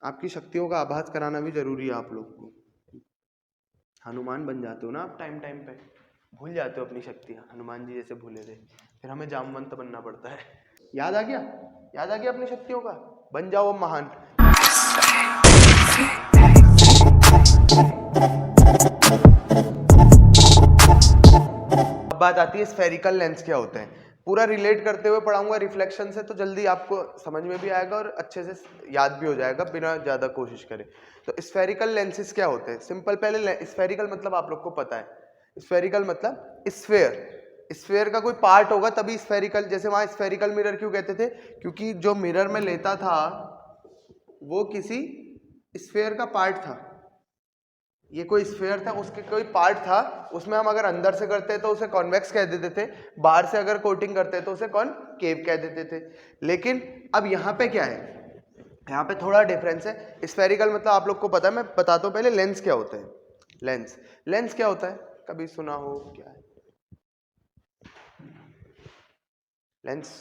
आपकी शक्तियों का आभास कराना भी जरूरी है आप लोग को। हनुमान बन जाते हो ना आप टाइम टाइम पे, भूल जाते हो अपनी शक्तियाँ, हनुमान जी जैसे भूले थे, फिर हमें जामवंत बनना पड़ता है। याद आ गया? याद आ गया अपनी शक्तियों का? बन जाओ अब महान। अब बात आती है स्फेरिकल लेंस क्या होते हैं। पूरा रिलेट करते हुए पढ़ाऊंगा रिफ्लेक्शन से, तो जल्दी आपको समझ में भी आएगा और अच्छे से याद भी हो जाएगा बिना ज़्यादा कोशिश करे। तो स्फेरिकल लेंसेज क्या होते हैं? सिंपल, पहले स्फेरिकल मतलब आप लोग को पता है। स्फेरिकल मतलब स्फेयर, स्फेयर का कोई पार्ट होगा तभी स्फेरिकल। जैसे वहाँ स्फेरिकल मिरर क्यों कहते थे? क्योंकि जो मिरर में लेता था वो किसी स्फेयर का पार्ट था। ये कोई स्फेयर था, उसके कोई पार्ट था, उसमें हम अगर अंदर से करते तो उसे कॉन्वेक्स कह देते थे, बाहर से अगर कोटिंग करते तो उसे कॉनकेव कह देते थे। लेकिन अब यहाँ पे क्या है, यहाँ पे थोड़ा डिफरेंस है। स्फेरिकल मतलब आप लोग को पता है, मैं बताता हूँ पहले लेंस क्या होता है। लेंस, लेंस क्या होता है? कभी सुना हो क्या है लेंस?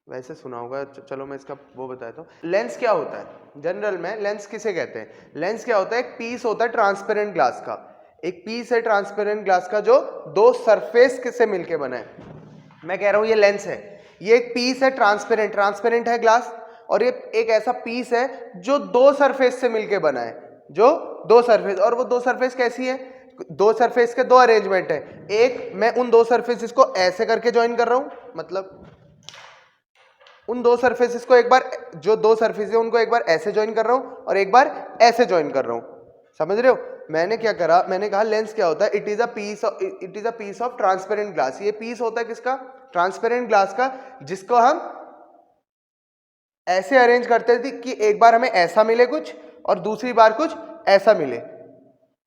वैसे सुना होगा, चलो मैं इसका वो बताता हूँ। लेंस क्या होता है जनरल में? लेंस किसे कहते हैं? लेंस क्या होता है? एक पीस होता है ट्रांसपेरेंट ग्लास का, एक पीस है ट्रांसपेरेंट ग्लास का जो दो सरफेस से मिलके बना है। मैं कह रहा हूँ ये लेंस है, ये एक पीस है ट्रांसपेरेंट, ट्रांसपेरेंट है ग्लास, और ये एक ऐसा पीस है जो दो सरफेस से मिलके बना है, जो दो सरफेस। और वो दो सरफेस कैसी है? दो सरफेस के दो अरेंजमेंट है। एक, मैं उन दो सरफेसेस को ऐसे करके ज्वाइन कर रहा हूं, मतलब उन दो सरफेसेस को एक बार, जो दो सरफेस है उनको एक बार ऐसे ज्वाइन कर रहा हूं और एक बार ऐसे ज्वाइन कर रहा हूं। समझ रहे हो? मैंने क्या करा, मैंने कहा लेंस क्या होता है? It is a piece of transparent glass. ये पीस होता है किसका? ट्रांसपेरेंट ग्लास का, जिसको हम ऐसे अरेंज करते थे कि एक बार हमें ऐसा मिले कुछ और दूसरी बार कुछ ऐसा मिले,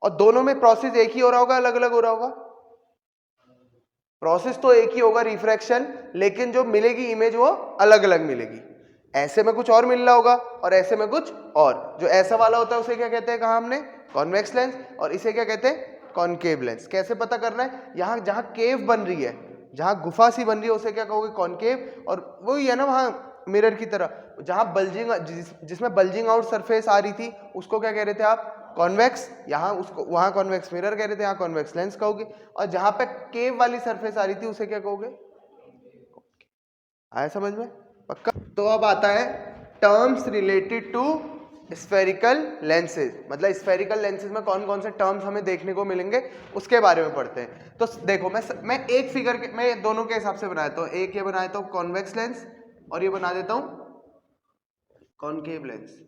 और दोनों में प्रोसेस एक ही हो रहा होगा, अलग अलग हो रहा होगा? प्रोसेस तो एक ही होगा, रिफ्रैक्शन, लेकिन जो मिलेगी इमेज वो अलग अलग मिलेगी। ऐसे में कुछ और मिल रहा होगा और ऐसे में कुछ और। जो ऐसा वाला होता है उसे क्या कहते हैं, कहा हमने? Convex lens. और इसे क्या कहते हैं? Concave lens. कैसे पता करना है? यहाँ जहां केव बन रही है, जहां गुफा सी बन रही है, उसे क्या कहोगे? कॉनकेव। और वही है ना वहां मिरर की तरह, जहां बल्जिंग, जिसमें बल्जिंग आउट सरफेस आ रही थी, उसको क्या कह रहे थे आप? कॉन्वेक्स। यहाँ उसको, वहां कॉन्वेक्स मिरर कह रहे थे, यहाँ कॉन्वेक्स लेंस कहोगे। और जहां पे केव वाली सरफेस आ रही थी उसे क्या कहोगे? आया समझ में? पक्का? तो अब आता है terms related to spherical lenses. मतलब स्फेरिकल लेंसेज में कौन कौन से टर्म्स हमें देखने को मिलेंगे उसके बारे में पढ़ते हैं। तो देखो, मैं एक फिगर के, मैं दोनों के हिसाब से बनाता हूँ। एक ये बना देता हूँ कॉन्वेक्स लेंस, और ये बना देता हूँ कॉनकेव लेंस।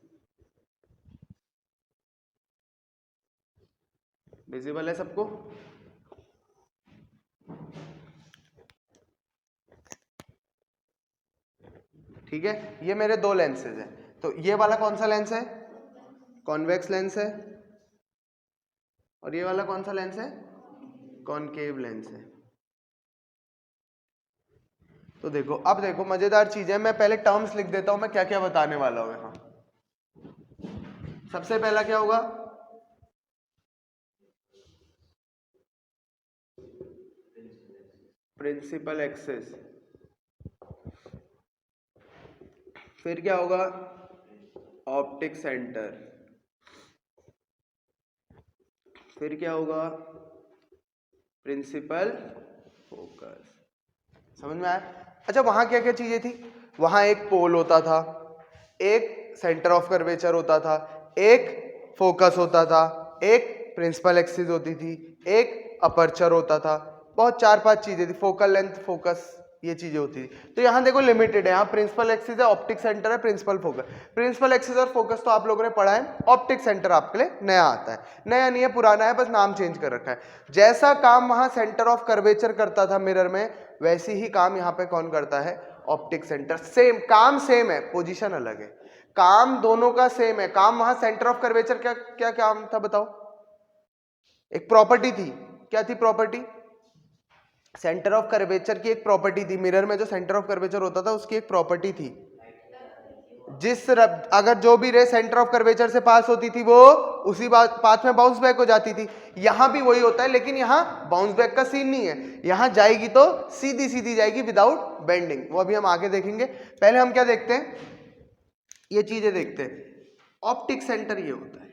विजिबल है सबको? ठीक है, ये मेरे दो लेंसेज हैं। तो ये वाला कौन सा लेंस है? कॉन्वेक्स लेंस है। और ये वाला कौन सा लेंस है? कॉनकेव लेंस है। तो देखो, अब देखो मजेदार चीज है, मैं पहले टर्म्स लिख देता हूं मैं क्या क्या बताने वाला हूं यहां। सबसे पहला क्या होगा? Principal axis. फिर क्या होगा? Optic centre. फिर क्या होगा? Principal focus. समझ में आया? अच्छा, वहां क्या क्या चीजें थी? वहां एक पोल होता था, एक सेंटर ऑफ कर्वेचर होता था, एक फोकस होता था, एक प्रिंसिपल एक्सिस होती थी, एक अपर्चर होता था। बहुत चार पांच चीजें थी, फोकल लेंथ, फोकस, ये चीजें होती थी। तो यहाँ देखो लिमिटेड है, यहाँ प्रिंसिपल एक्सिस है, ऑप्टिक सेंटर है, प्रिंसिपल फोकस। प्रिंसिपल एक्सिस और फोकस तो आप लोगों ने पढ़ा है। ऑप्टिक सेंटर आपके लिए नया आता है, नया नहीं है, पुराना है, बस नाम चेंज कर रखा है। जैसा काम वहां सेंटर ऑफ कर्वेचर करता था मिरर में, वैसे ही काम यहाँ पे कौन करता है? Optic centre. सेम काम, सेम है, पोजीशन अलग है, काम दोनों का सेम है। काम वहां सेंटर ऑफ कर्वेचर क्या क्या काम था बताओ? एक प्रॉपर्टी थी, क्या थी प्रॉपर्टी? सेंटर ऑफ कर्वेचर की एक प्रॉपर्टी थी, मिरर में जो सेंटर ऑफ कर्वेचर होता था उसकी एक प्रॉपर्टी थी, अगर जो भी रे सेंटर ऑफ कर्वेचर से पास होती थी वो उसी पाथ में बाउंस बैक हो जाती थी। यहां भी वही होता है, लेकिन यहां बाउंस बैक का सीन नहीं है, यहां जाएगी तो सीधी सीधी जाएगी विदाउट बेंडिंग। वो अभी हम आगे देखेंगे। पहले हम क्या देखते हैं? ये चीजें देखते हैं। ऑप्टिक सेंटर ये होता है।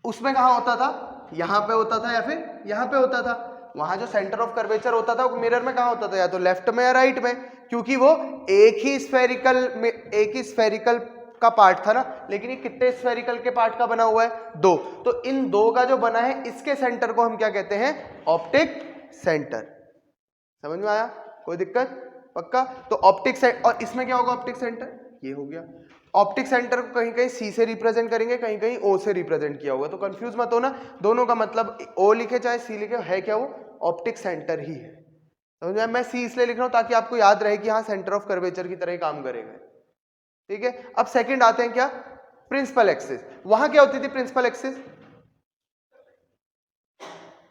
उसमें कहाँ होता था, यहां पे होता था या फिर यहां पे होता था। वहां जो सेंटर ऑफ कर्वेचर होता था वो मिरर में कहाँ होता था, या तो लेफ्ट में या राइट में, क्योंकि वो एक ही स्फेरिकल का पार्ट था ना। लेकिन ये कितने स्फेरिकल के पार्ट का बना हुआ है, 2। तो इन 2 का जो बना है इसके सेंटर को हम क्या कहते हैं, ऑप्टिक सेंटर। समझ में आया, कोई दिक्कत, पक्का। तो ऑप्टिक सेंटर, और इसमें क्या होगा, ऑप्टिक सेंटर ये हो गया। ऑप्टिक सेंटर को कहीं कहीं सी से रिप्रेजेंट करेंगे, कहीं कहीं ओ से रिप्रेजेंट किया होगा, तो कंफ्यूज मत होना, दोनों का मतलब ओ लिखे चाहे सी लिखे, है क्या वो ऑप्टिक सेंटर ही है। समझ में, मैं सी इसलिए लिख रहा हूं ताकि आपको याद रहे कि हाँ सेंटर ऑफ कर्वेचर की तरह ही काम करेगा। ठीक है, अब सेकंड आते हैं क्या, प्रिंसिपल एक्सिस। वहां क्या होती थी प्रिंसिपल एक्सिस,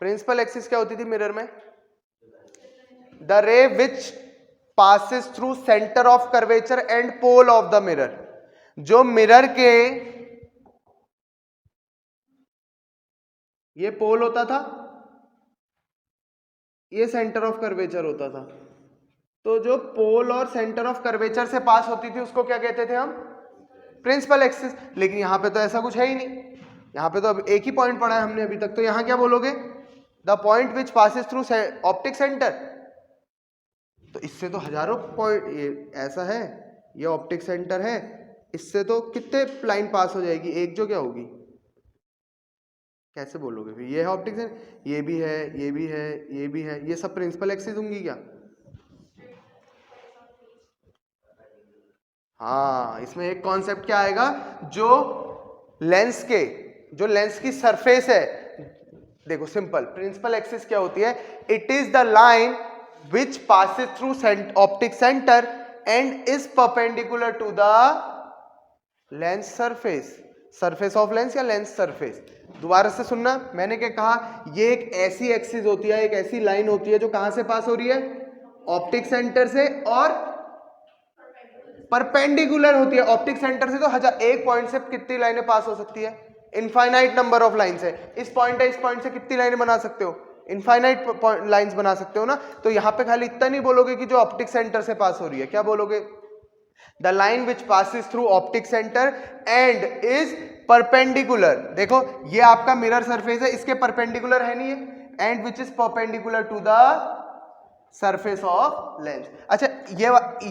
प्रिंसिपल एक्सिस क्या होती थी मिरर में, the ray which passes through center of curvature and pole of the mirror। जो मिरर के ये पोल होता था, ये सेंटर ऑफ कर्वेचर होता था। तो जो पोल और सेंटर ऑफ कर्वेचर से पास होती थी उसको क्या कहते थे हम, प्रिंसिपल एक्सिस। लेकिन यहां पे तो ऐसा कुछ है ही नहीं, यहां पे तो अब एक ही पॉइंट पढ़ा है हमने अभी तक, तो यहां क्या बोलोगे, the point which passes through optic centre. तो इससे तो हजारों पॉइंट, ये ऐसा है, ये ऑप्टिक सेंटर है, इससे तो कितने लाइन पास हो जाएगी, एक जो क्या होगी, कैसे बोलोगे फिर, ये है ऑप्टिक सेंटर, ये भी है, ये भी है, ये भी है, ये सब प्रिंसिपल एक्सिस होंगी क्या। हाँ, इसमें एक कॉन्सेप्ट क्या आएगा, जो लेंस की सरफेस है, देखो सिंपल, प्रिंसिपल एक्सिस क्या होती है, it is the line which passes through optic center and is perpendicular to the lens surface of lens या lens surface। दोबारा से सुनना, मैंने क्या कहा, ये एक ऐसी एक्सिस होती है, एक ऐसी लाइन होती है जो कहां से पास हो रही है, ऑप्टिक सेंटर से, और परपेंडिकुलर होती है। ऑप्टिक सेंटर से तो एक पॉइंट से कितनी लाइनें पास हो सकती है, इनफाइनाइट नंबर ऑफ लाइन्स है। इस पॉइंट है, इस पॉइंट से कितनी लाइनें बना सकते हो, इनफाइनाइट लाइंस बना सकते हो ना। तो यहां पे खाली इतना नहीं बोलोगे कि जो ऑप्टिक सेंटर से पास हो रही है, क्या बोलोगे, the line which passes through optic centre and is perpendicular. देखो ये आपका मिरर सरफेस है, इसके परपेंडिकुलर है नहीं है, and which is perpendicular to the surface of lens. अच्छा,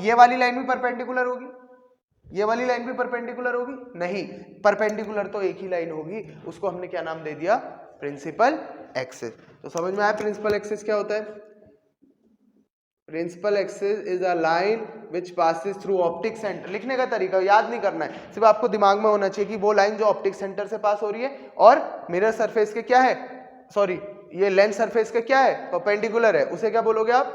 ये वाली लाइन भी परपेंडिकुलर होगी, ये वाली लाइन भी परपेंडिकुलर होगी, नहीं, परपेंडिकुलर तो एक ही लाइन होगी, उसको हमने क्या नाम दे दिया, प्रिंसिपल एक्सिस। तो समझ में आया प्रिंसिपल एक्सिस क्या होता है, principal axis is a line which passes through optic centre. लिखने का तरीका याद नहीं करना है, सिर्फ आपको दिमाग में होना चाहिए कि वो लाइन जो ऑप्टिक सेंटर से पास हो रही है और मिरर सरफेस के क्या है, सॉरी ये लेंस सरफेस के क्या है, परपेंडिकुलर है, उसे क्या बोलोगे आप,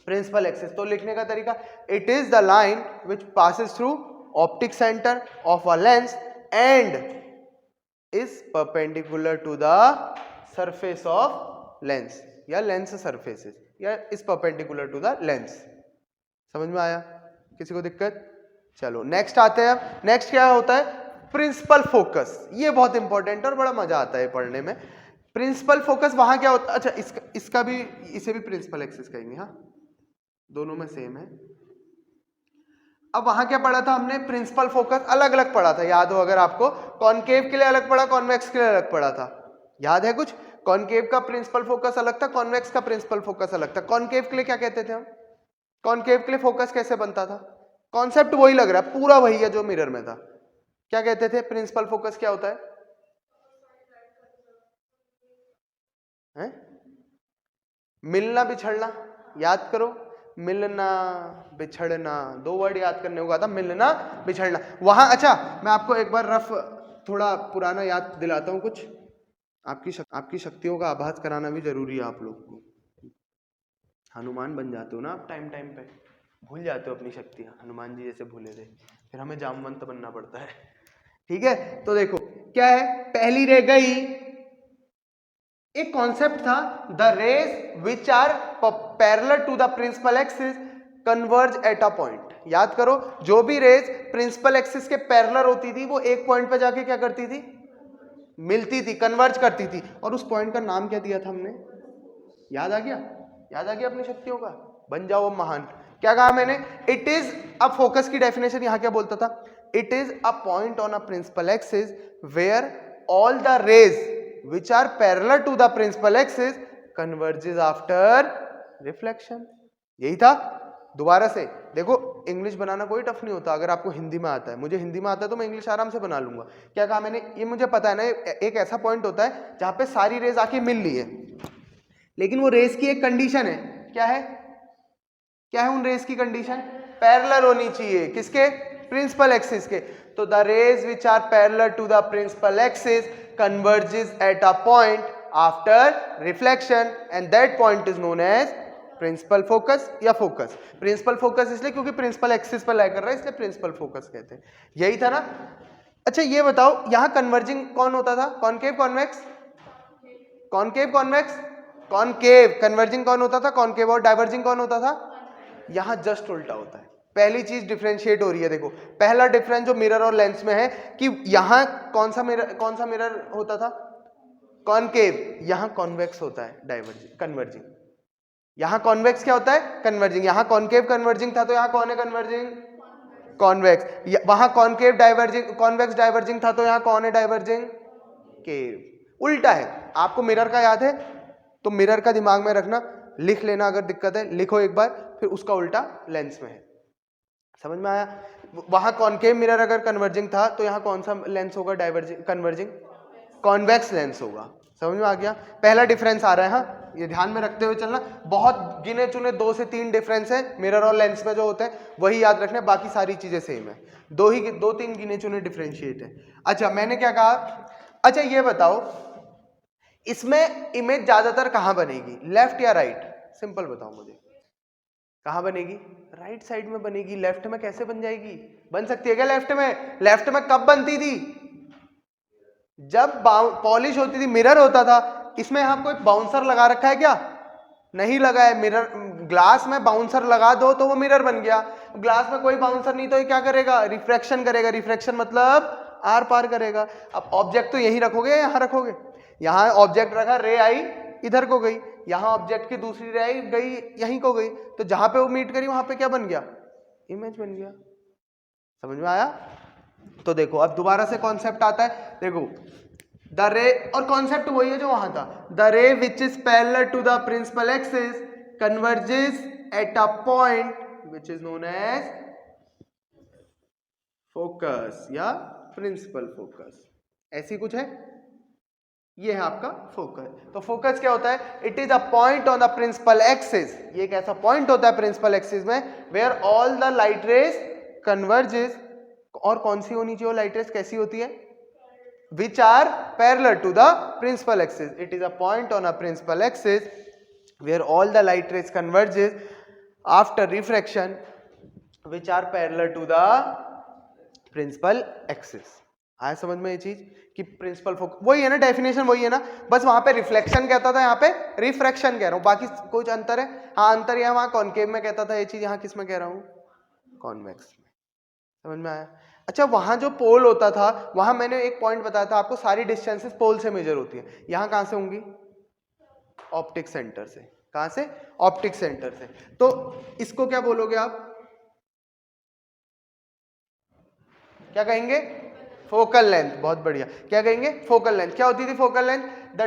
प्रिंसिपल एक्सिस। तो लिखने का तरीका, it is the line which passes through optic centre of a lens and is perpendicular to the surface of lens या lens surfaces या is perpendicular to the lens। समझ में आया, किसी को दिक्कत, चलो नेक्स्ट आते हैं। अब नेक्स्ट क्या होता है, प्रिंसिपल फोकस। ये बहुत इंपॉर्टेंट और बड़ा मजा आता है पढ़ने में। प्रिंसिपल फोकस वहां क्या होता है, अच्छा इसका भी, इसे भी प्रिंसिपल एक्सिस कहेंगे, हाँ दोनों में सेम है। अब वहां क्या पढ़ा था हमने, प्रिंसिपल फोकस अलग अलग पढ़ा था, याद हो अगर आपको, कॉनकेव के लिए अलग पढ़ा, कॉन्वेक्स के लिए अलग पढ़ा था, याद है कुछ, कॉनकेव का प्रिंसिपल फोकस अलग था, कॉन्वेक्स का प्रिंसिपल फोकस अलग था। कॉनकेव के लिए क्या कहते थे हम, कॉनकेव के लिए फोकस कैसे बनता था, कॉन्सेप्ट वही लग रहा है, पूरा वही है जो मिरर में था। क्या कहते थे, प्रिंसिपल फोकस क्या होता है? मिलना बिछड़ना, याद करो, मिलना बिछड़ना, 2 वर्ड याद करने होगा था, मिलना बिछड़ना। वहां, अच्छा मैं आपको एक बार रफ थोड़ा पुराना याद दिलाता हूं कुछ, आपकी शक्तियों का आभास कराना भी जरूरी है आप लोग को। हनुमान बन जाते हो ना आप टाइम टाइम पे, भूल जाते हो अपनी शक्तियां, हनुमान जी जैसे भूले थे, फिर हमें जामवंत बनना पड़ता है। ठीक है, तो देखो क्या है, पहली रह गई, एक कॉन्सेप्ट था, the rays which are parallel to the principal axis converge at a point. याद करो, जो भी रेज प्रिंसिपल एक्सिस के पैरेलल होती थी वो एक पॉइंट पे जाके क्या करती थी, मिलती थी, कन्वर्ज करती थी, और उस पॉइंट का नाम क्या दिया था हमने, याद आ गया, याद आ गया अपनी शक्तियों का, बन जाओ महान। क्या कहा मैंने, इट इज, अब फोकस की डेफिनेशन यहां क्या बोलता था, it is a point on a principal axis where all the rays which are parallel to the principal axis converges after reflection. यही था. दोबारा से देखो, इंग्लिश बनाना कोई टफ नहीं होता अगर आपको हिंदी में आता है. मुझे हिंदी में आता है तो मैं इंग्लिश आराम से बना लूंगा. क्या कहा मैंने? ये मुझे पता है ना, एक ऐसा पॉइंट होता है जहां पे सारी रेज आके मिल रही है, लेकिन वो रेस की एक कंडीशन है. क्या है? क्या है उन रेस की कंडीशन? पैरेलल होनी चाहिए. किसके? प्रिंसिपल एक्सिस के. तो the rays which are parallel to the principal axis converges at a point after reflection and that point is known as principal focus या फोकस. प्रिंसिपल फोकस इसलिए क्योंकि principal axis पर लाई कर रहा है, इसलिए प्रिंसिपल फोकस कहते हैं. यही था ना. अच्छा ये बताओ, यहां कन्वर्जिंग कौन होता था? Concave convex? Concave convex? Concave. Converging कौन होता था? कॉनकेव. और डाइवर्जिंग कौन होता था? यहां जस्ट उल्टा होता है. पहली चीज डिफरेंशिएट हो रही है. देखो पहला डिफरेंस जो मिरर और लेंस में है कि यहां कौन सा मिरर होता था? कॉनकेव. यहां कॉन्वेक्स होता है डाइवर्जिंग कन्वर्जिंग. यहां कॉन्वेक्स क्या होता है? कन्वर्जिंग. यहां कॉनकेव कन्वर्जिंग था तो यहां कौन है कन्वर्जिंग? कॉन्वेक्स. वहां कॉनकेव डाइवर्जिंग, कॉन्वेक्स डाइवर्जिंग था तो यहां कौन है डाइवर्जिंग? केव. उल्टा है. आपको मिरर का याद है तो मिरर का दिमाग में रखना, लिख लेना. अगर दिक्कत है लिखो एक बार, फिर उसका उल्टा लेंस में है. समझ में आया? वहां कॉनकेव मिरर अगर कन्वर्जिंग था तो यहां कौन सा लेंस होगा डाइवर्जिंग कन्वर्जिंग? कॉन्वेक्स लेंस होगा. समझ में आ गया? पहला डिफरेंस आ रहा है. हाँ, ये ध्यान में रखते हुए चलना. बहुत गिने चुने 2 से 3 डिफरेंस है मिरर और लेंस में जो होते हैं, वही याद रखना. बाकी सारी चीजें सेम है. 2-3 गिने चुने डिफरेंशिएट है. अच्छा मैंने क्या कहा? अच्छा ये बताओ, इसमें इमेज ज्यादातर कहां बनेगी? लेफ्ट या राइट? सिंपल बताओ मुझे. कहां बनेगी? राइट साइड में बनेगी. लेफ्ट में कैसे बन जाएगी? बन सकती है क्या लेफ्ट में? लेफ्ट में कब बनती थी? जब पॉलिश होती थी, मिरर होता था. इसमें यहां कोई बाउंसर लगा रखा है क्या? नहीं लगा है. मिरर ग्लास में बाउंसर लगा दो तो वो मिरर बन गया. ग्लास में कोई बाउंसर नहीं तो ये क्या करेगा? रिफ्रैक्शन करेगा. रिफ्रैक्शन मतलब आर पार करेगा. अब ऑब्जेक्ट तो यहीं रखोगे या यहां रखोगे? यहां ऑब्जेक्ट रखा, रे आई इधर को गई, यहां ऑब्जेक्ट की दूसरी रे आई गई यहीं को गई, तो जहां पे वो मीट करी वहां पे क्या बन गया? इमेज बन गया. समझ में आया? तो देखो अब दोबारा से कॉन्सेप्ट आता है. देखो द रे, और कॉन्सेप्ट वही है जो वहां था. The ray which is parallel to the principal axis converges at a point which is known as focus या प्रिंसिपल फोकस. ऐसी कुछ है. ये है आपका फोकस. तो फोकस क्या होता है? It is a point on the principal axis. ये एक ऐसा पॉइंट होता है प्रिंसिपल एक्सिस में where all the light rays converges. और कौन सी होनी चाहिए लाइट रेज? कैसी होती है? which are parallel to the principal axis. It is a point on a principal axis where all the light rays converges after refraction which are parallel to the principal axis. आया समझ में ये चीज कि principal focus वही है ना, definition वही है ना, बस वहां पे रिफ्लेक्शन कहता था, यहाँ पे रिफ्रैक्शन कह रहा हूं. बाकी कुछ अंतर है? हाँ अंतर है. वहां कॉनकेव में कहता था ये चीज, यहाँ किस में कह रहा हूं? कॉन्वेक्स में. समझ में आया? अच्छा वहां जो पोल होता था, वहां मैंने एक पॉइंट बताया था आपको, सारी डिस्टेंसेस पोल से मेजर होती है. यहां कहां से होंगी? ऑप्टिक सेंटर से. कहां से? ऑप्टिक सेंटर से. तो इसको क्या बोलोगे आप? क्या कहेंगे? Focal length. बहुत बढ़िया. क्या कहेंगे? Focal length. क्या होती थी फोकल लेंथ? द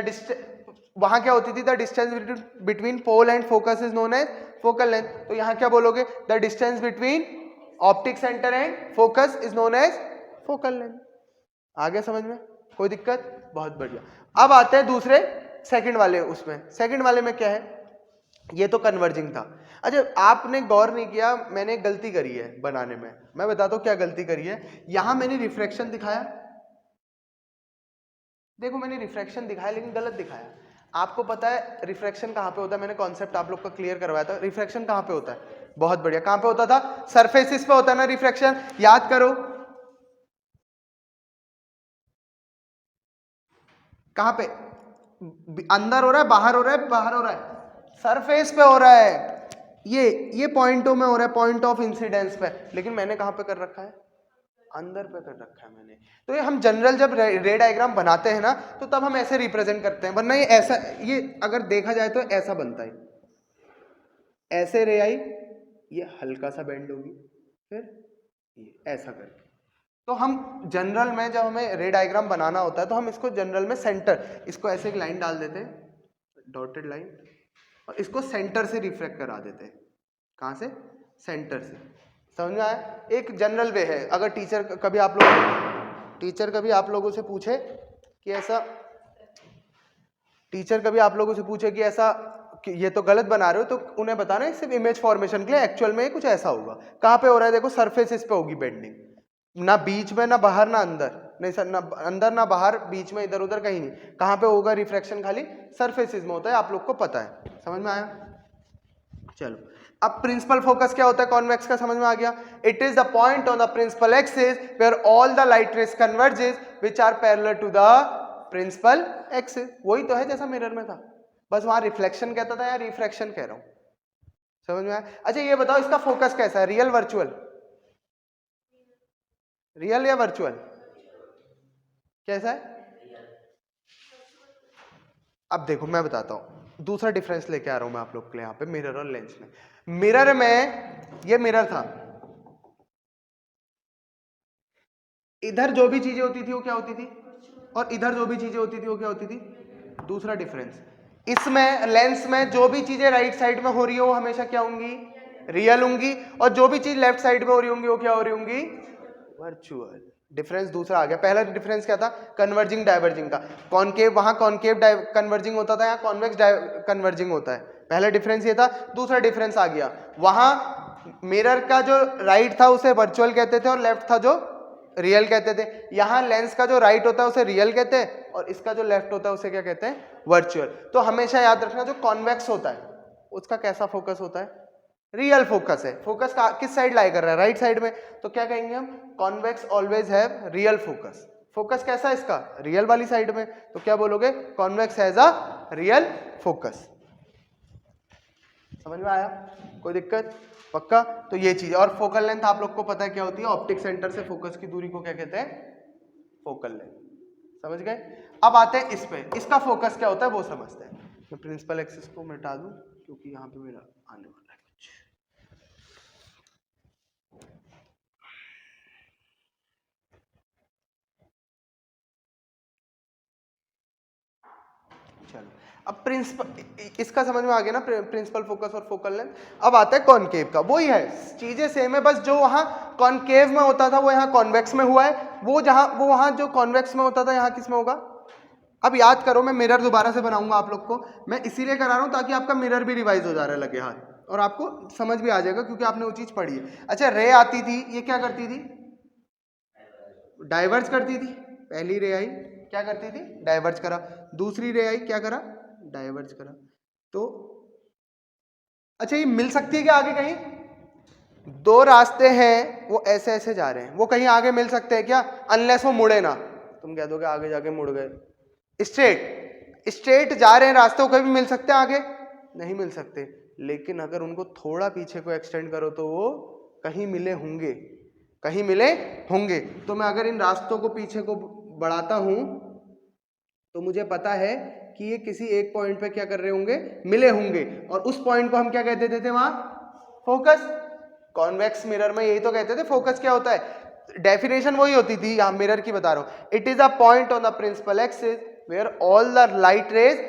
वहां क्या होती थी? The distance between pole and focus is known as focal length. तो यहां क्या बोलोगे? The distance between optic centre and focus is known as focal length. आ गया समझ में? कोई दिक्कत? बहुत बढ़िया. अब आते हैं दूसरे सेकंड वाले. उसमें सेकंड वाले में क्या है? ये तो कन्वर्जिंग था. अच्छा आपने गौर नहीं किया, मैंने गलती करी है बनाने में. मैं बताता हूं क्या गलती करी है. यहां मैंने रिफ्रैक्शन दिखाया. देखो मैंने रिफ्रैक्शन दिखाया लेकिन गलत दिखाया. आपको पता है रिफ्रैक्शन कहां पे होता है? मैंने कॉन्सेप्ट आप लोग का क्लियर करवाया था. रिफ्रैक्शन कहां पे होता है? बहुत बढ़िया. कहां पे होता था? सरफेसिस पे होता है ना रिफ्रैक्शन. याद करो कहां पे? अंदर हो रहा है, बाहर हो रहा है, बाहर हो रहा है, सरफेस पे हो रहा है. ये पॉइंटों में हो रहा है, पॉइंट ऑफ इंसिडेंस पे. लेकिन मैंने कहां पे कर रखा है? अंदर पे कर रखा है मैंने. तो ये हम जनरल जब रे डायग्राम बनाते हैं ना, तो तब हम ऐसे रिप्रेजेंट करते हैं, वरना ये ऐसा, ये अगर देखा जाए तो ऐसा बनता है. ऐसे रे आई, ये हल्का सा बेंड होगी, फिर ये ऐसा करके. तो हम जनरल में जब हमें रे डायग्राम बनाना होता है तो हम इसको जनरल में सेंटर, इसको ऐसे एक लाइन डाल देते हैं, डॉटेड लाइन, और इसको सेंटर से रिफ्लेक्ट करा देते हैं। कहाँ से? सेंटर से। समझ में आया? एक जनरल वे है। अगर टीचर कभी आप लोगों से पूछे कि ऐसा कि ये तो गलत बना रहे हो, तो उन्हें बताना है सिर्फ इमेज फॉर्मेशन के लिए, एक्चुअल में कुछ ऐसा होगा। कहाँ पे हो रहा है? देखो सरफेसिस पे होगी बेंडिंग, ना बीच में, ना बाहर, ना अंदर, नहीं सर, ना अंदर ना बाहर, बीच में इधर उधर कहीं नहीं। कहाँ पे होगा रिफ्रैक्शन? खाली सरफेसिस में होता है, आप लोग को पता है। समझ में आया? चलो, अब प्रिंसिपल फोकस क्या होता है कॉन्वेक्स का, समझ में आ गया। It is the point on the principal axis where all the light rays converges which are parallel to the principal axis. वही तो है जैसा मिरर में था, बस वहां रिफ्लेक्शन कहता था या रिफ्रैक्शन कह रहा हूं। समझ में आया? अच्छा ये बताओ, इसका फोकस कैसा है? Real virtual? रियल या वर्चुअल? कैसा है? अब देखो मैं बताता हूं, दूसरा डिफरेंस लेके आ रहा हूं मैं आप लोग के लिए यहाँ पे मिरर और लेंस में। मिरर में, ये मिरर था, इधर जो भी चीजें होती थी वो क्या होती थी, और इधर जो भी चीजें होती थी वो क्या होती थी। दूसरा डिफरेंस, इसमें लेंस में जो भी चीजें राइट साइड में हो रही हो वो हमेशा क्या होंगी? रियल होंगी, और जो भी चीज लेफ्ट साइड में हो रही होंगी वो क्या हो रही होंगी? वर्चुअल। डिफरेंस दूसरा आ गया। पहला डिफरेंस क्या था? कन्वर्जिंग डाइवर्जिंग का। कॉनकेव, वहां कॉनकेव कन्वर्जिंग होता था, यहाँ कॉन्वेक्स कन्वर्जिंग होता है। पहला डिफरेंस ये था। दूसरा डिफरेंस आ गया, वहां मिरर का जो राइट था उसे वर्चुअल कहते थे और लेफ्ट था जो रियल कहते थे। यहाँ लेंस का जो राइट होता है उसे रियल कहते हैं और इसका जो लेफ्ट होता है उसे क्या कहते हैं? वर्चुअल। तो हमेशा याद रखना, जो कॉन्वेक्स होता है उसका कैसा फोकस होता है? रियल फोकस है। फोकस का किस साइड लाई कर रहा है? राइट साइड में। तो क्या कहेंगे हम? Convex always have real focus. Focus कैसा है इसका? रियल वाली साइड में। तो क्या बोलोगे? Convex has a real focus. समझ में आया? कोई दिक्कत? पक्का? तो ये चीज। और फोकल लेंथ आप लोग को पता है क्या होती है? ऑप्टिक सेंटर से फोकस की दूरी को क्या कहते हैं? Focal length. समझ गए? अब आते हैं इस पे, इसका फोकस क्या होता है वो समझते हैं। मैं प्रिंसिपल एक्सिस को मिटा दूं क्योंकि यहाँ पे मेरा आने वाला है कुछ। चलो, अब प्रिंसिपल, इसका समझ में आ गया ना, प्रिंसिपल फोकस और फोकल लेंथ। अब आता है कॉनकेव का। वही है, चीजें सेम है, बस जो वहां कॉनकेव में होता था वो यहाँ कॉन्वेक्स में हुआ है। वो वहां जो कॉन्वेक्स में होता था यहाँ किस में होगा? अब याद करो, मैं मिरर दोबारा से बनाऊंगा आप लोग को। मैं इसीलिए करा रहा हूं ताकि आपका मिरर भी रिवाइज हो जा रहा है लगे हाथ, और आपको समझ भी आ जाएगा क्योंकि आपने वो चीज पढ़ी है। अच्छा, रे आती थी, ये क्या करती थी? डाइवर्ज करती थी। पहली रे आई, क्या करती थी? डाइवर्ज करा। दूसरी रे आई, क्या करा? डाइवर्ज करा। तो अच्छा, ये मिल सकती है क्या आगे कहीं? दो रास्ते हैं, वो ऐसे ऐसे जा रहे हैं, वो कहीं आगे मिल सकते हैं क्या? अनलेस वो मुड़े ना। तुम कह दोगे आगे जाके मुड़ गए। स्ट्रेट स्ट्रेट जा रहे हैं रास्ते, वो कभी मिल सकते हैं आगे? नहीं मिल सकते। लेकिन अगर उनको थोड़ा पीछे को एक्सटेंड करो तो वो कहीं मिले होंगे, कहीं मिले होंगे। तो मैं अगर इन रास्तों को पीछे को बढ़ाता हूं तो मुझे पता है कि ये किसी एक पॉइंट पे क्या कर रहे होंगे? मिले होंगे। और उस पॉइंट को हम क्या कहते थे वहां? फोकस। कॉन्वेक्स मिरर में यही तो कहते थे फोकस क्या होता है। डेफिनेशन वही होती थी, यहां मिरर की बता रहा हूं। It is a point on the principal axis where all the light rays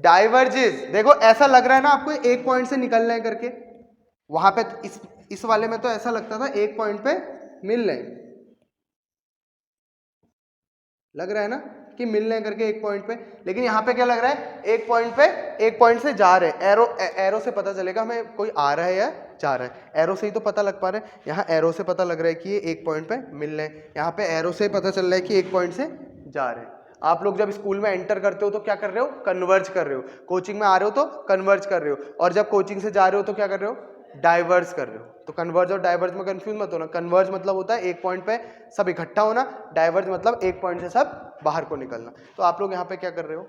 diverges. देखो ऐसा लग रहा है ना आपको एक पॉइंट से निकल रहे हैं करके, वहां पे इस वाले में तो ऐसा लगता था एक पॉइंट पे मिल रहे हैं, लग रहा है ना कि मिल रहे हैं करके एक पॉइंट पे। लेकिन यहाँ पे क्या लग रहा है? एक पॉइंट पे, एक पॉइंट से जा रहे हैं। एरो से पता चलेगा हमें कोई आ रहा है या जा रहा है। एरो से ही तो पता लग पा रहा है। यहाँ एरो से पता लग रहा है कि ये एक पॉइंट पे मिल रहे हैं, यहाँ पे एरो से पता चल रहा है कि एक पॉइंट से जा रहे हैं। आप लोग जब स्कूल में एंटर करते हो तो क्या कर रहे हो? कन्वर्ज कर रहे हो। कोचिंग में आ रहे हो तो कन्वर्ज कर रहे हो, और जब कोचिंग से जा रहे हो तो क्या कर रहे हो? डाइवर्स कर रहे हो। तो कन्वर्ज और डाइवर्ज में कंफ्यूज मत होना। कन्वर्ज मतलब होता है एक पॉइंट पे सब इकट्ठा होना, डाइवर्ज मतलब एक पॉइंट से सब बाहर को निकलना। तो आप लोग यहाँ पे क्या कर रहे हो?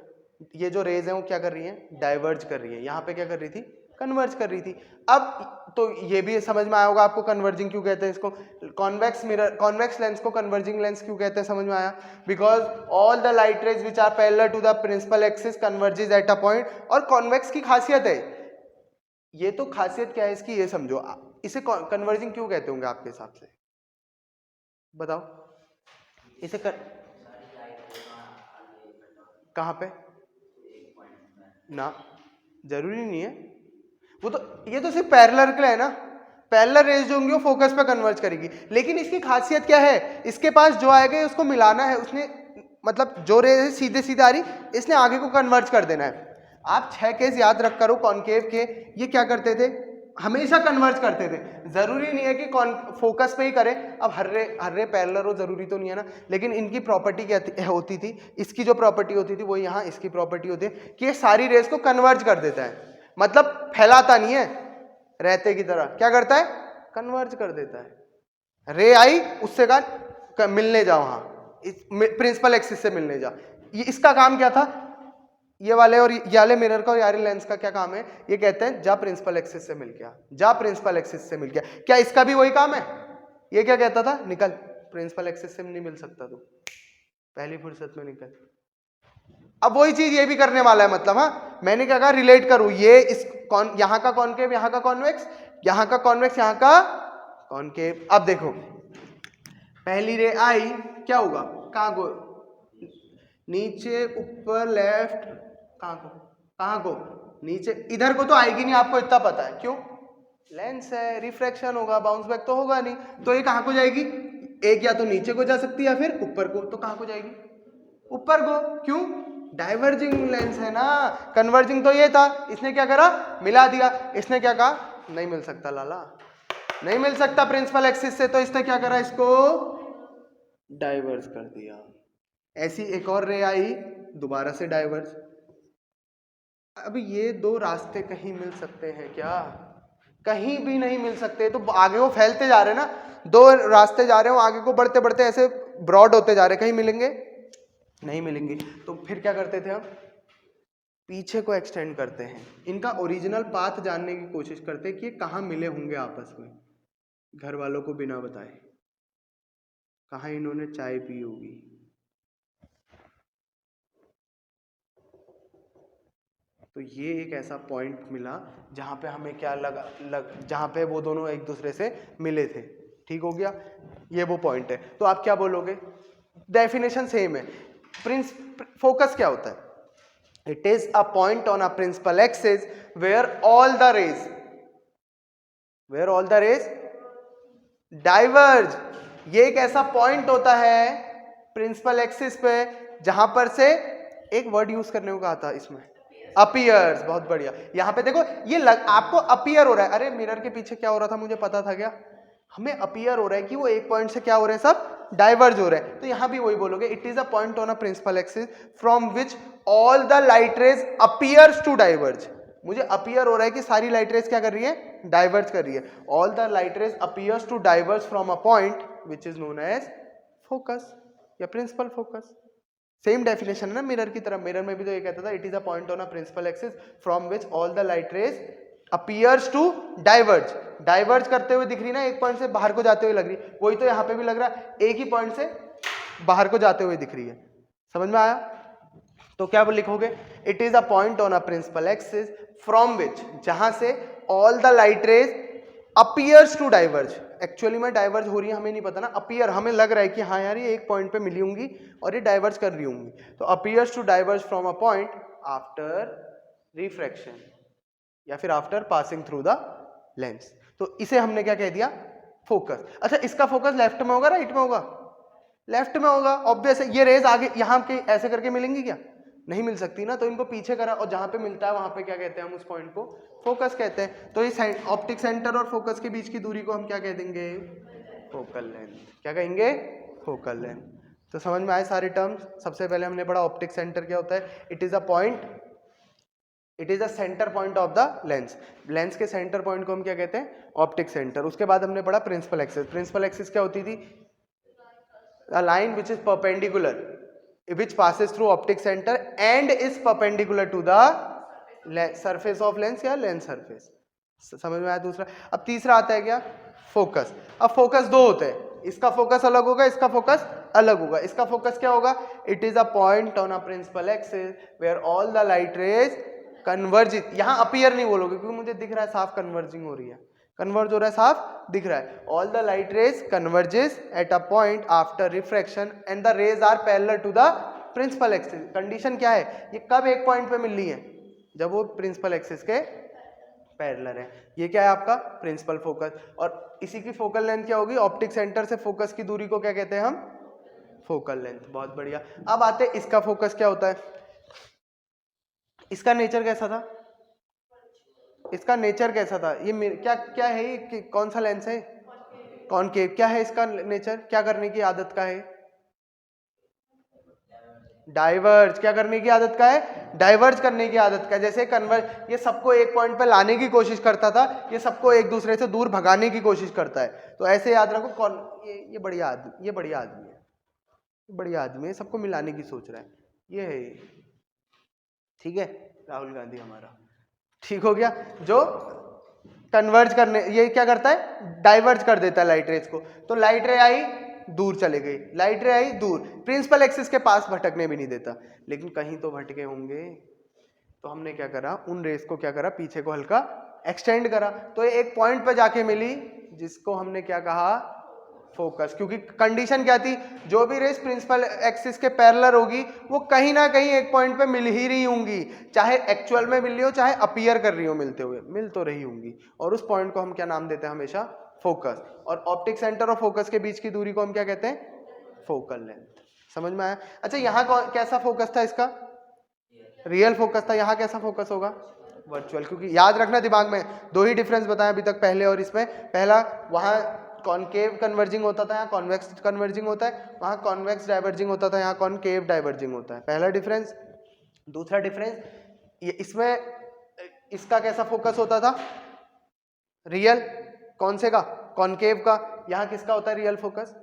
ये जो रेज है वो क्या कर रही है? डाइवर्ज कर रही है। यहाँ पे क्या कर रही थी? कन्वर्ज कर रही थी। अब तो ये भी समझ में आया होगा आपको कन्वर्जिंग क्यों कहते हैं इसको। कॉन्वेक्स मिरर, कॉन्वेक्स लेंस को कन्वर्जिंग लेंस क्यों कहते हैं, समझ में आया? Because all the light rays which are parallel to the principal axis converges at a point. और कॉन्वेक्स की खासियत है, ये तो खासियत क्या है इसकी ये समझो। इसे कन्वर्जिंग क्यों कहते होंगे आपके हिसाब से? बताओ इसे कर, कहाँ पे ना, जरूरी नहीं है वो, तो ये तो सिर्फ पैरेलल के लिए है ना, पैरेलल रेज जो होंगी वो फोकस पे कन्वर्ज करेगी, लेकिन इसकी खासियत क्या है, इसके पास जो आएगा उसको मिलाना है, उसने मतलब जो रेज सीधे सीधे आ रही इसने आगे को कन्वर्ज कर देना है। आप 6 केस याद रख करो कॉनकेव के, ये क्या करते थे, हमेशा कन्वर्ज करते थे, जरूरी नहीं है कि फोकस पे ही करें, अब हर रे पैरेलल हो जरूरी तो नहीं है ना, लेकिन इनकी प्रॉपर्टी क्या होती थी, इसकी जो प्रॉपर्टी होती थी वो यहाँ इसकी प्रॉपर्टी होती है कि ये सारी रेस को कन्वर्ज कर देता है, मतलब फैलाता नहीं है रहते की तरह, क्या करता है, कन्वर्ज कर देता है। रे आई उससे कहा मिलने जाओ, वहां प्रिंसिपल एक्सिस से मिलने जा, ये इसका काम क्या था, ये वाले और ये वाले मिरर का और यारे लेंस का क्या काम है, ये कहते हैं जा प्रिंसिपल एक्सिस से मिल गया, जा प्रिंसिपल एक्सिस से मिल गया, क्या इसका भी वही काम है, ये क्या कहता था, निकल प्रिंसिपल एक्सिस से नहीं मिल सकता तू, पहली फुर्सत में निकल। अब वही चीज ये भी करने वाला है, मतलब हाँ मैंने क्या कहा, रिलेट करूं, ये इस यहां का कॉनकेव, यहां का कॉन्वेक्स, यहां का कॉन्वेक्स, यहां का कॉनकेव। अब देखो पहली रे आई क्या होगा, कहां को, नीचे ऊपर लेफ्ट, कहां को नीचे, इधर को तो आएगी नहीं, आपको इतना पता है, क्यों, लेंस है, रिफ्रैक्शन होगा, बाउंस बैक तो होगा नहीं, तो ये कहां को जाएगी, एक या तो नीचे को जा सकती है या फिर ऊपर को, तो कहां को जाएगी, ऊपर को, क्यों, डाइवर्जिंग लेंस है ना, कन्वर्जिंग तो ये था, इसने क्या करा, मिला दिया, इसने क्या कहा, नहीं मिल सकता लाला, नहीं मिल सकता प्रिंसिपल एक्सिस से, तो इसने क्या करा, इसको डाइवर्ज कर दिया। ऐसी एक और रे आई, दोबारा से डाइवर्ज। अब ये दो रास्ते कहीं मिल सकते हैं क्या, कहीं भी नहीं मिल सकते, तो आगे वो फैलते जा रहे हैं ना, दो रास्ते जा रहे हो आगे को बढ़ते बढ़ते ऐसे ब्रॉड होते जा रहे, कहीं मिलेंगे नहीं मिलेंगे, तो फिर क्या करते थे हम, पीछे को एक्सटेंड करते हैं, इनका ओरिजिनल पाथ जानने की कोशिश करते हैं कि ये कहाँ मिले होंगे आपस में, घर वालों को बिना बताए, कहाँ इन्होंने चाय पी होगी, तो ये एक ऐसा पॉइंट मिला जहाँ पे हमें क्या जहाँ पे वो दोनों एक दूसरे से मिले थे, ठीक हो गया, ये वो पॉइंट है। तो आप क्या बोलोगे, डेफिनेशन सेम है, फोकस क्या होता है, it is a point on a principal axis where all the rays diverge, ये एक ऐसा पॉइंट होता है प्रिंसिपल एक्सिस पे जहां पर से, एक वर्ड यूज करने को कहा था इसमें, अपीयर्स, बहुत बढ़िया, यहां पे देखो ये आपको अपीयर हो रहा है, अरे मिरर के पीछे क्या हो रहा था मुझे पता था क्या, हमें अपीयर हो रहा है कि वो एक पॉइंट से क्या हो रहे हैं, सब डाइवर्ज हो रहे हैं, तो यहां भी वही बोलोगे, it is a point on a principal axis from which all the light rays appears to diverge, मुझे अपीयर हो रहा है कि सारी लाइट रेज क्या कर रही है, डाइवर्ज कर रही है, all the light rays appears to diverge from a point which is known as focus या प्रिंसिपल फोकस। सेम डेफिनेशन है ना मिरर की तरह, मिरर में भी तो ये कहता था, it is a point on a principal axis from which all the light rays appears to diverge, diverge करते हुए दिख रही ना, एक पॉइंट से बाहर को जाते हुए लग रही, वही तो यहां पे भी लग रहा है, एक ही पॉइंट से बाहर को जाते हुए दिख रही है, समझ में आया, तो क्या वो लिखोगे, it is a point on a principal axis from which, जहां से all the light rays appears to diverge, actually में डाइवर्ज हो रही है हमें नहीं पता ना, अपीयर हमें लग रहा है कि हाँ यार ये एक पॉइंट पे मिली होंगी और ये डाइवर्ज कर रही होंगी, तो appears to diverge from a point after refraction या फिर after passing through the lens, तो इसे हमने क्या कह दिया, फोकस। अच्छा इसका फोकस लेफ्ट में होगा राइट में होगा, लेफ्ट में होगा, ऑब्वियस है, ये रेज आगे यहाँ के ऐसे करके मिलेंगी क्या, नहीं मिल सकती ना, तो इनको पीछे करा, और जहां पे मिलता है वहां पे क्या कहते हैं हम उस पॉइंट को, फोकस कहते हैं, तो इस ऑप्टिक सेंटर और फोकस के बीच की दूरी को हम क्या कह देंगे, फोकल लेंथ, क्या कहेंगे, फोकल लेंथ। तो समझ में आए सारे टर्म्स, सबसे पहले हमने पढ़ा ऑप्टिक सेंटर क्या होता है, it is a point, it is a centre point of the lens, lens के सेंटर पॉइंट को हम क्या कहते हैं, ऑप्टिक सेंटर। उसके बाद हमने पढ़ा प्रिंसिपल एक्सिस, प्रिंसिपल एक्सिस क्या होती थी, a line which is perpendicular which passes through optic center and is perpendicular to the surface of lens या lens surface, समझ में आया दूसरा। अब तीसरा आता है क्या, फोकस। अब फोकस दो होते हैं, इसका फोकस अलग होगा, इसका फोकस अलग होगा। इसका फोकस क्या होगा, it is a point on a principal axis where all the light rays converge, यहां अपीयर नहीं बोलोगे क्योंकि मुझे दिख रहा है साफ कन्वर्जिंग हो रही है, कन्वर्ज हो रहा है, साफ दिख रहा है। All the light rays converges at a point after refraction and the rays are parallel to the principal axis. Condition क्या है, ये कब एक पॉइंट पे मिल रही है, जब वो प्रिंसिपल एक्सिस के पैरेलल है। ये क्या है आपका प्रिंसिपल फोकस, और इसी की फोकल लेंथ क्या होगी, ऑप्टिक सेंटर से फोकस की दूरी को क्या कहते हैं हम, फोकल लेंथ। बहुत बढ़िया। अब आते हैं इसका फोकस क्या होता है, इसका नेचर कैसा था, इसका नेचर कैसा था, ये क्या क्या है, ये कौन सा लेंस है, कॉनकेव। क्या है इसका नेचर, क्या करने की आदत का है, डाइवर्ज। क्या करने की आदत का है, डाइवर्ज करने की आदत का है। जैसे कन्वर्ज, ये सबको एक पॉइंट पे लाने की कोशिश करता था, ये सबको एक दूसरे से दूर भगाने की कोशिश करता है। तो ऐसे याद रखो, कौन ये बढ़िया आदमी, ये बढ़िया आदमी है, बढ़िया आदमी है, सबको मिलाने की सोच रहा है, ये है। ठीक है, राहुल गांधी हमारा, ठीक हो गया। जो कन्वर्ज करने, ये क्या करता है, डाइवर्ज कर देता है लाइट रेज को। तो लाइट रे आई, दूर चले गई, लाइट रे आई दूर, प्रिंसिपल एक्सिस के पास भटकने भी नहीं देता। लेकिन कहीं तो भटके होंगे, तो हमने क्या करा, उन रेस को क्या करा, पीछे को हल्का एक्सटेंड करा। तो ये एक पॉइंट पे जाके मिली, जिसको हमने क्या कहा, फोकस। क्योंकि कंडीशन क्या थी, जो भी रेस प्रिंसिपल एक्सिस के पैरेलल होगी वो कहीं ना कहीं एक पॉइंट पे मिल ही रही होंगी, चाहे एक्चुअल में मिल रही हो, चाहे अपीयर कर रही हो, मिलते हुए मिल तो रही होंगी। और उस पॉइंट को हम क्या नाम देते हैं हमेशा, फोकस। और ऑप्टिक सेंटर और फोकस के बीच की दूरी को हम क्या कहते हैं, फोकल लेंथ। समझ में आया। अच्छा, यहाँ कैसा फोकस था इसका, रियल फोकस था। यहाँ कैसा फोकस होगा, वर्चुअल। क्योंकि याद रखना दिमाग में, दो ही डिफरेंस बताया अभी तक, पहले और इसमें। पहला, वहाँ कॉनकेव कन्वर्जिंग होता था, यहाँ कॉन्वेक्स कन्वर्जिंग होता है, वहाँ कॉन्वेक्स डाइवर्जिंग होता था, यहाँ कॉनकेव डाइवर्जिंग होता है। पहला डिफरेंस। दूसरा डिफरेंस, ये इसमें इसका कैसा फोकस होता था, रियल। कौन से का, कॉनकेव का। यहाँ किसका होता है रियल फोकस,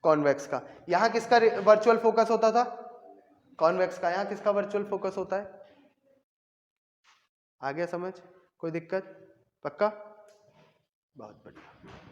कॉन्वेक्स का। यहाँ किसका वर्चुअल फोकस होता था, कॉन्वेक्स का। यहाँ किसका वर्चुअल फोकस होता है। आ गया समझ, कोई दिक्कत, पक्का, बहुत बढ़िया।